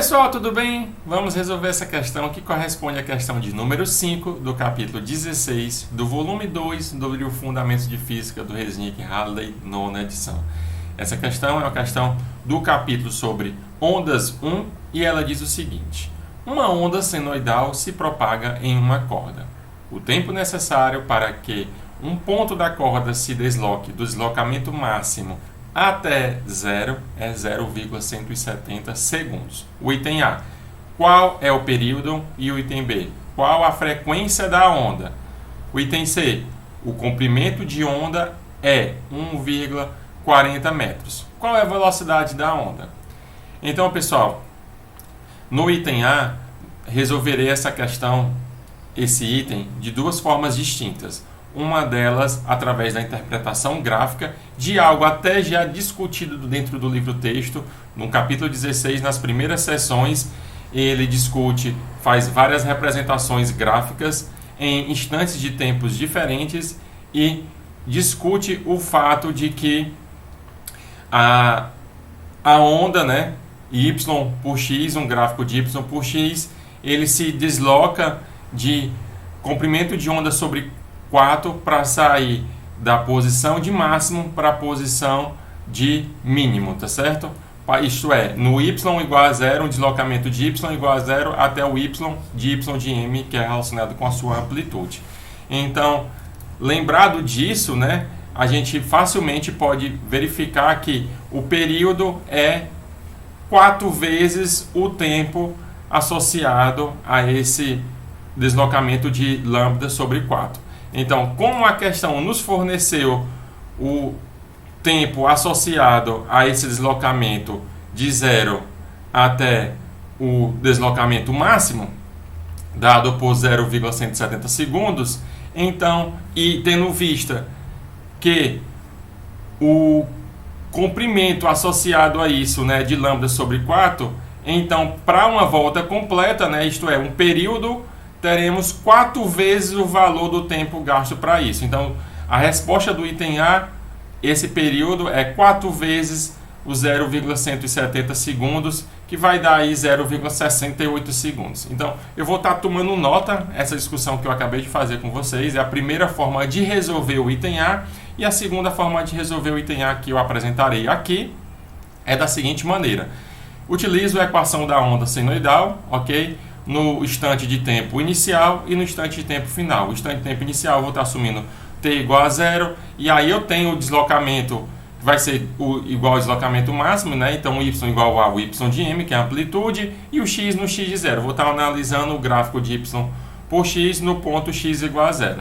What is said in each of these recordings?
pessoal, tudo bem? Vamos resolver essa questão que corresponde à questão de número 5 do capítulo 16 do volume 2 do livro Fundamentos de Física do Resnick Halley, nona edição. Essa questão é uma questão do capítulo sobre ondas 1 e ela diz o seguinte: uma onda senoidal se propaga em uma corda. O tempo necessário para que um ponto da corda se desloque do deslocamento máximo até zero é 0,170 segundos. O item A: qual é o período? E o item B: qual a frequência da onda? O item C: o comprimento de onda é 1,40 metros. Qual é a velocidade da onda? Então, pessoal, no item A, resolverei essa questão, esse item, de duas formas distintas. Uma delas através da interpretação gráfica de algo até já discutido dentro do livro-texto. No capítulo 16, nas primeiras sessões, ele discute, faz várias representações gráficas em instantes de tempos diferentes e discute o fato de que a onda, né, y por x, um gráfico de y por x, ele se desloca de comprimento de onda sobre 4 para sair da posição de máximo para a posição de mínimo, tá certo? Isto é, no y igual a zero, um deslocamento de y igual a zero até o y de m, que é relacionado com a sua amplitude. Então, lembrado disso, né, a gente facilmente pode verificar que o período é 4 vezes o tempo associado a esse deslocamento de lambda sobre 4. Então, como a questão nos forneceu o tempo associado a esse deslocamento de zero até o deslocamento máximo, dado por 0,170 segundos, então, e tendo vista que o comprimento associado a isso, né, de lambda sobre 4, então, para uma volta completa, né, isto é, um período, teremos 4 vezes o valor do tempo gasto para isso. Então, a resposta do item A, esse período, é 4 vezes o 0,170 segundos, que vai dar aí 0,68 segundos. Então, eu vou estar tomando nota, essa discussão que eu acabei de fazer com vocês, é a primeira forma de resolver o item A, e a segunda forma de resolver o item A que eu apresentarei aqui é da seguinte maneira: utilizo a equação da onda senoidal, ok? No instante de tempo inicial e no instante de tempo final. O instante de tempo inicial eu vou estar assumindo t igual a zero, e aí eu tenho o deslocamento que vai ser igual ao deslocamento máximo, né? Então o y igual ao y de m, que é a amplitude, e o x no x de zero. Vou estar analisando o gráfico de y por x no ponto x igual a zero.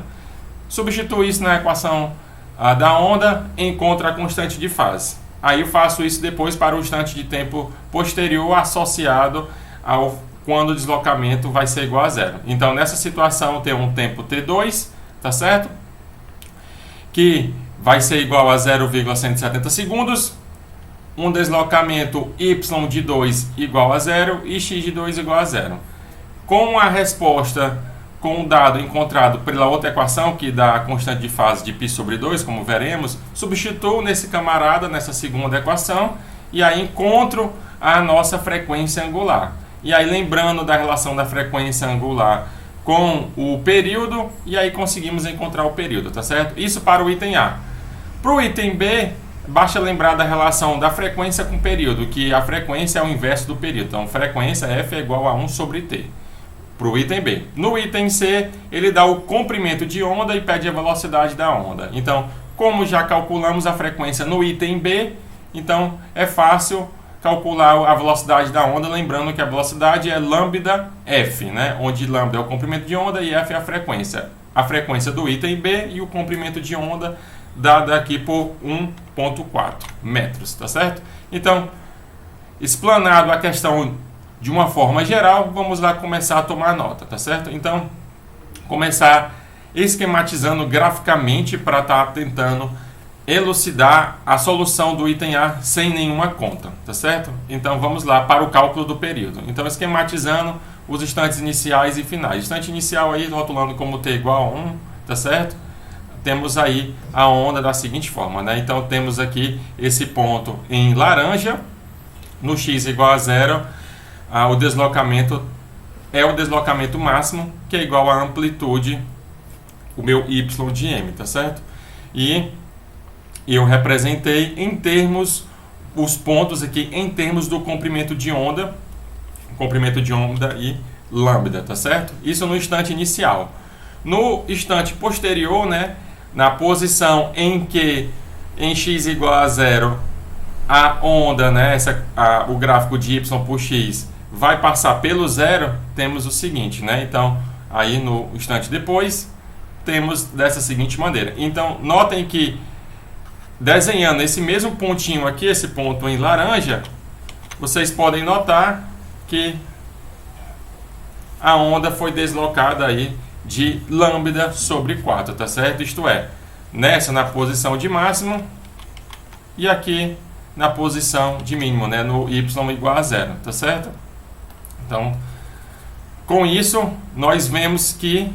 Substituo isso na equação da onda, encontro a constante de fase. Aí eu faço isso depois para o instante de tempo posterior associado ao quando o deslocamento vai ser igual a zero. Então, nessa situação, tem um tempo t2, tá certo? Que vai ser igual a 0,170 segundos, um deslocamento y de 2 igual a zero e x de 2 igual a zero. Com a resposta, com o dado encontrado pela outra equação, que dá a constante de fase de π sobre 2, como veremos, substituo nesse camarada, nessa segunda equação, e aí encontro a nossa frequência angular. E aí, lembrando da relação da frequência angular com o período, e aí conseguimos encontrar o período, tá certo? Isso para o item A. Para o item B, basta lembrar da relação da frequência com o período, que a frequência é o inverso do período. Então, frequência F é igual a 1 sobre T. Para o item B. No item C, ele dá o comprimento de onda e pede a velocidade da onda. Então, como já calculamos a frequência no item B, então é fácil calcular a velocidade da onda, lembrando que a velocidade é lambda f, né? Onde lambda é o comprimento de onda e f é a frequência. A frequência do item B e o comprimento de onda dada aqui por 1,4 metros, tá certo? Então, explanado a questão de uma forma geral, vamos lá começar a tomar nota, tá certo? Então, começar esquematizando graficamente para estar tentando elucidar a solução do item A sem nenhuma conta, tá certo? Então vamos lá para o cálculo do período. Então, esquematizando os instantes iniciais e finais. Instante inicial aí, rotulando como t igual a 1, tá certo? Temos aí a onda da seguinte forma, né? Então temos aqui esse ponto em laranja, no x igual a zero, o deslocamento é o deslocamento máximo, que é igual à amplitude, o meu y de m, tá certo? E eu representei em termos, os pontos aqui em termos do comprimento de onda e lambda, tá certo? Isso no instante inicial. No instante posterior, né, na posição em que em x igual a zero, a onda, né, o gráfico de y por x vai passar pelo zero, temos o seguinte, né? Então, aí no instante depois, temos dessa seguinte maneira. Então, notem que desenhando esse mesmo pontinho aqui, esse ponto em laranja, vocês podem notar que a onda foi deslocada aí de lambda sobre 4, tá certo? Isto é, nessa na posição de máximo e aqui na posição de mínimo, né, no y igual a zero, tá certo? Então, com isso, nós vemos que,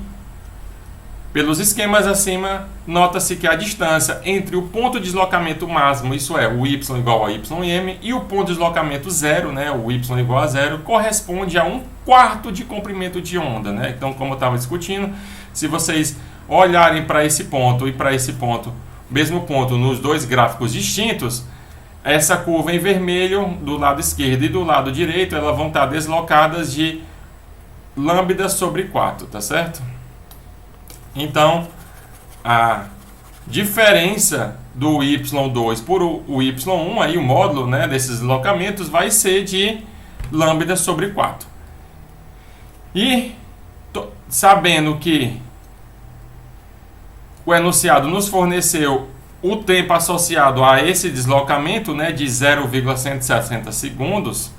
pelos esquemas acima, nota-se que a distância entre o ponto de deslocamento máximo, isso é, o y igual a ym, e o ponto de deslocamento zero, né, o y igual a zero, corresponde a 1/4 de comprimento de onda, né? Então, como eu estava discutindo, se vocês olharem para esse ponto e para esse ponto, mesmo ponto nos dois gráficos distintos, essa curva em vermelho do lado esquerdo e do lado direito, elas vão estar deslocadas de lambda sobre 4, tá certo? Então, a diferença do y2 por o y1, aí o módulo, né, desses deslocamentos, vai ser de lambda sobre 4. E sabendo que o enunciado nos forneceu o tempo associado a esse deslocamento, né, de 0,160 segundos,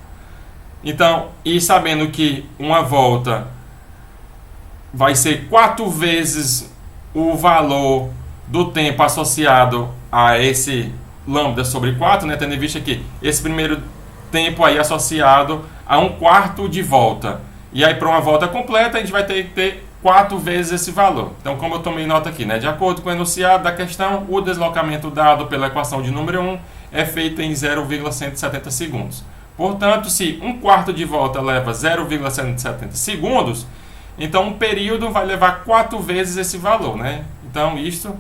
então, e sabendo que uma volta vai ser 4 vezes o valor do tempo associado a esse lambda sobre 4, né, tendo em vista que esse primeiro tempo aí associado a 1/4 de volta. E aí, para uma volta completa, a gente vai ter que ter 4 vezes esse valor. Então, como eu tomei nota aqui, né, de acordo com o enunciado da questão, o deslocamento dado pela equação de número 1 é feito em 0,170 segundos. Portanto, se 1/4 de volta leva 0,170 segundos, então um período vai levar 4 vezes esse valor, né? Então, isso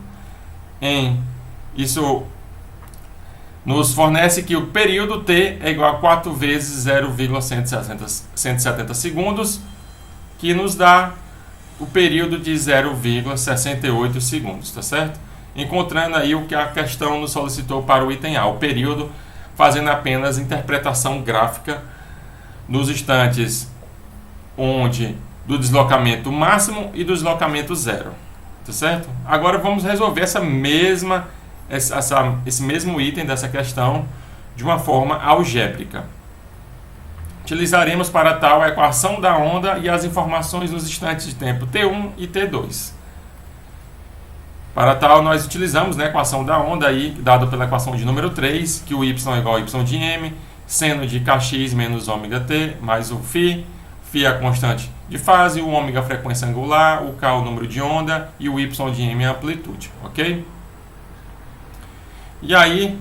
nos fornece que o período t é igual a 4 vezes 0,170 segundos, que nos dá o período de 0,68 segundos, tá certo? Encontrando aí o que a questão nos solicitou para o item A, o período, fazendo apenas interpretação gráfica nos instantes do deslocamento máximo e do deslocamento zero, tá certo? Agora vamos resolver esse mesmo item dessa questão de uma forma algébrica. Utilizaremos para tal a equação da onda e as informações nos instantes de tempo t1 e t2. Para tal, nós utilizamos, né, a equação da onda, aí, dada pela equação de número 3, que o y é igual a y de m, seno de kx menos ômega t, mais o φ é a constante de fase, o ômega a frequência angular, o k é o número de onda e o y de m é a amplitude, ok? E aí,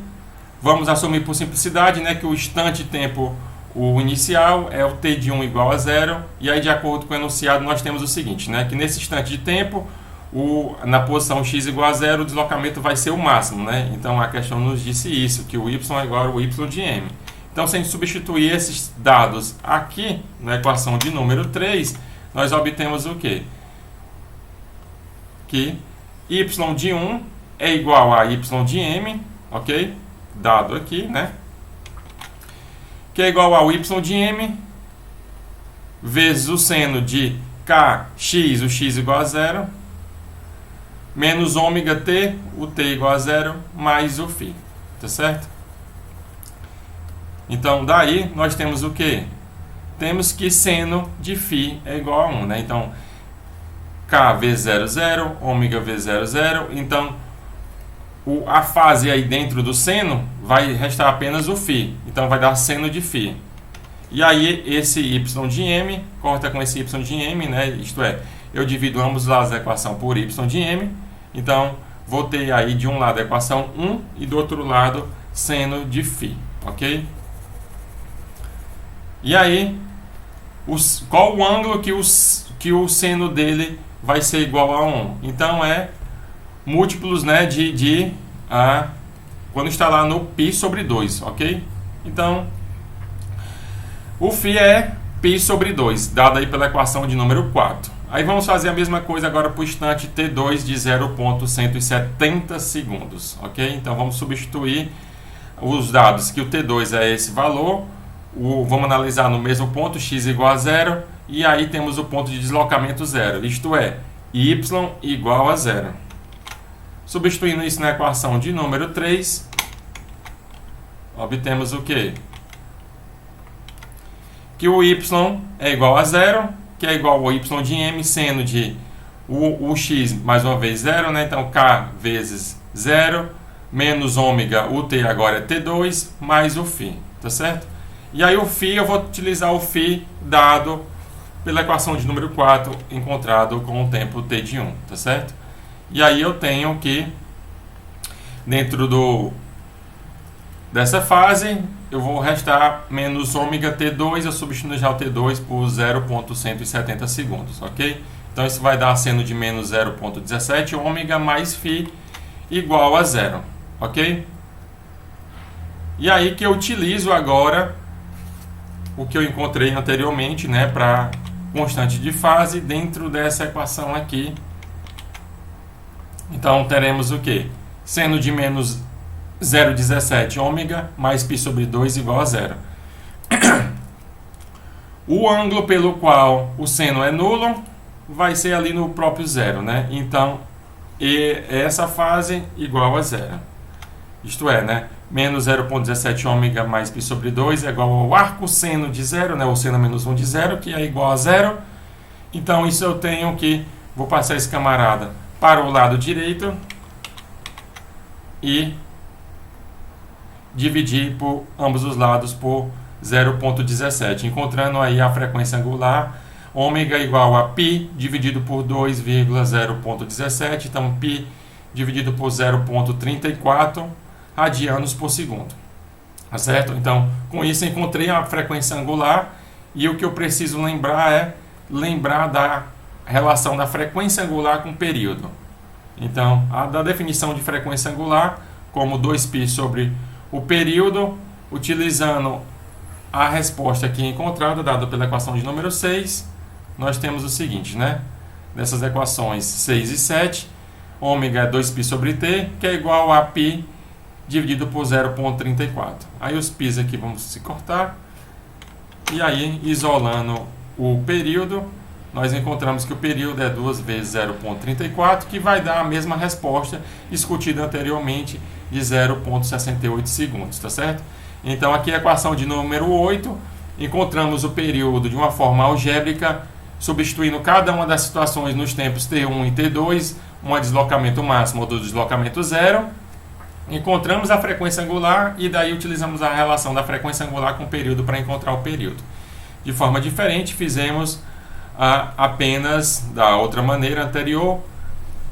vamos assumir por simplicidade, né, que o instante de tempo, o inicial, é o t de 1 igual a 0, e aí, de acordo com o enunciado, nós temos o seguinte, né, que nesse instante de tempo, na posição x igual a 0, o deslocamento vai ser o máximo, né? Então, a questão nos disse isso, que o y é igual ao y de m. Então, se a gente substituir esses dados aqui, na equação de número 3, nós obtemos o quê? Que y de 1 é igual a y de m, ok? Dado aqui, né? Que é igual ao y de m vezes o seno de kx, o x igual a 0, menos ômega t, o t igual a 0, mais o φ, tá certo? Então, daí, nós temos o quê? Temos que seno de φ é igual a 1, né? Então, k vezes 0, 0, ômega vezes 0, 0. Então, a fase aí dentro do seno vai restar apenas o φ. Então, vai dar seno de φ. E aí, esse y de m corta com esse y de m, né? Isto é, eu divido ambos lados da equação por y de m. Então, vou ter aí de um lado a equação 1 e do outro lado seno de φ, ok? E aí, qual o ângulo que o seno dele vai ser igual a 1. Então é múltiplos, né, quando está lá no π sobre 2, ok? Então, o φ é π sobre 2, dado aí pela equação de número 4. Aí vamos fazer a mesma coisa agora para o instante T2 de 0,170 segundos, ok? Então vamos substituir os dados que o T2 é esse valor, vamos analisar no mesmo ponto, x igual a 0, e aí temos o ponto de deslocamento 0, isto é, y igual a 0. Substituindo isso na equação de número 3, obtemos o quê? Que o y é igual a 0, que é igual ao y de m, sendo de o x, mais uma vez, 0, né? Então, k vezes 0, menos ômega, o t agora é t2, mais o φ, tá certo? E aí o φ, eu vou utilizar o φ dado pela equação de número 4, encontrado com o tempo t de 1, tá certo? E aí eu tenho que, dentro dessa fase, eu vou restar menos ômega t2, eu substituo já o t2 por 0,170 segundos, ok? Então isso vai dar seno de menos 0,17 ômega mais φ igual a 0, ok? E aí que eu utilizo agora o que eu encontrei anteriormente, né, para constante de fase dentro dessa equação aqui. Então teremos o que? Seno de menos 0,17 ômega mais π sobre 2 igual a 0. O ângulo pelo qual o seno é nulo vai ser ali no próprio zero, né? Então, essa fase igual a 0. Isto é, né? Menos 0,17 ômega mais π sobre 2 é igual ao arco seno de 0, né? O seno menos 1 de 0, que é igual a 0. Então, isso eu tenho que... Vou passar esse camarada para o lado direito e dividir por ambos os lados por 0,17, encontrando aí a frequência angular, ômega igual a π dividido por 2,0,17, então π dividido por 0,34 radianos por segundo, tá certo? Então, com isso encontrei a frequência angular e o que eu preciso lembrar é lembrar da relação da frequência angular com o período. Então, da definição de frequência angular como 2π sobre o período, utilizando a resposta aqui encontrada, dada pela equação de número 6, nós temos o seguinte, né? Dessas equações 6 e 7, ômega é 2π sobre t, que é igual a π dividido por 0,34. Aí os π's aqui vão se cortar, e aí, isolando o período, nós encontramos que o período é 2 vezes 0,34, que vai dar a mesma resposta discutida anteriormente, de 0,68 segundos, tá certo? Então, aqui a equação de número 8, encontramos o período de uma forma algébrica, substituindo cada uma das situações nos tempos T1 e T2, um deslocamento máximo ou do deslocamento zero. Encontramos a frequência angular e daí utilizamos a relação da frequência angular com o período para encontrar o período. De forma diferente, fizemos apenas da outra maneira anterior,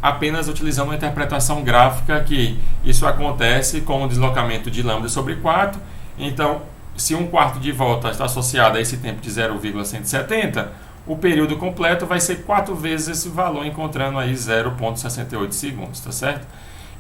apenas utilizando uma interpretação gráfica, que isso acontece com o deslocamento de lambda sobre 4. Então, se 1/4 de volta está associado a esse tempo de 0,170, o período completo vai ser 4 vezes esse valor, encontrando aí 0,68 segundos, tá certo?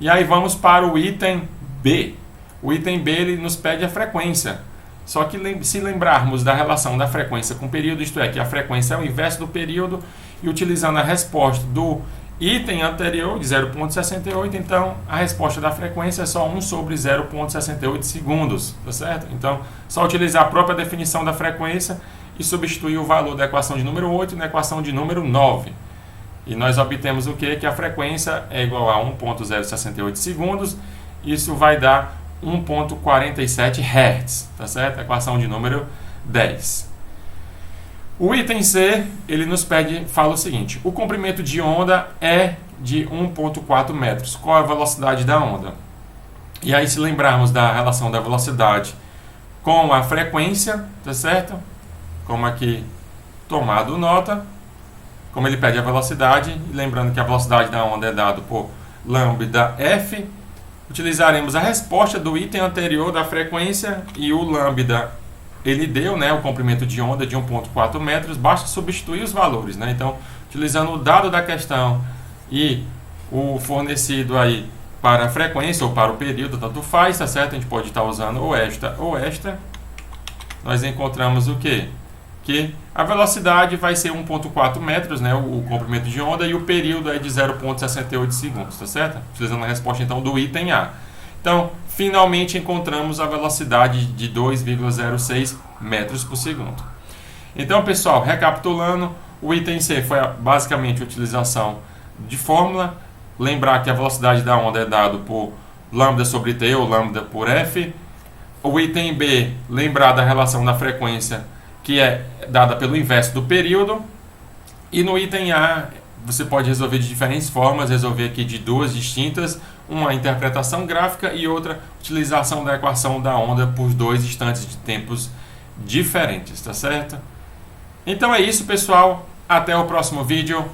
E aí vamos para o item B. O item B, ele nos pede a frequência. Só que se lembrarmos da relação da frequência com o período, isto é, que a frequência é o inverso do período, e utilizando a resposta do item anterior, de 0,68, então a resposta da frequência é só 1 sobre 0,68 segundos, tá certo? Então, só utilizar a própria definição da frequência e substituir o valor da equação de número 8 na equação de número 9. E nós obtemos o quê? Que a frequência é igual a 1,068 segundos, isso vai dar 1,47 Hz, tá certo? Equação de número 10. O item C, ele nos pede, fala o seguinte: o comprimento de onda é de 1,4 metros. Qual é a velocidade da onda? E aí, se lembrarmos da relação da velocidade com a frequência, tá certo? Como aqui tomado nota, como ele pede a velocidade, lembrando que a velocidade da onda é dada por lambda f, utilizaremos a resposta do item anterior da frequência e o lambda ele deu, né, o comprimento de onda de 1,4 metros, basta substituir os valores, né? Então, utilizando o dado da questão e o fornecido aí para a frequência ou para o período, tanto faz, tá certo? A gente pode estar usando ou esta. Nós encontramos o quê? Que a velocidade vai ser 1,4 metros, né, o comprimento de onda, e o período é de 0,68 segundos, tá certo? Utilizando a resposta então do item A. Então, finalmente encontramos a velocidade de 2,06 metros por segundo. Então, pessoal, recapitulando, o item C foi basicamente a utilização de fórmula. Lembrar que a velocidade da onda é dado por lambda sobre T ou lambda por F. O item B, lembrar da relação da frequência, que é dada pelo inverso do período. E no item A, você pode resolver de diferentes formas, resolver aqui de duas distintas, uma interpretação gráfica e outra utilização da equação da onda por dois instantes de tempos diferentes, tá certo? Então é isso, pessoal. Até o próximo vídeo.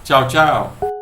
Tchau, tchau!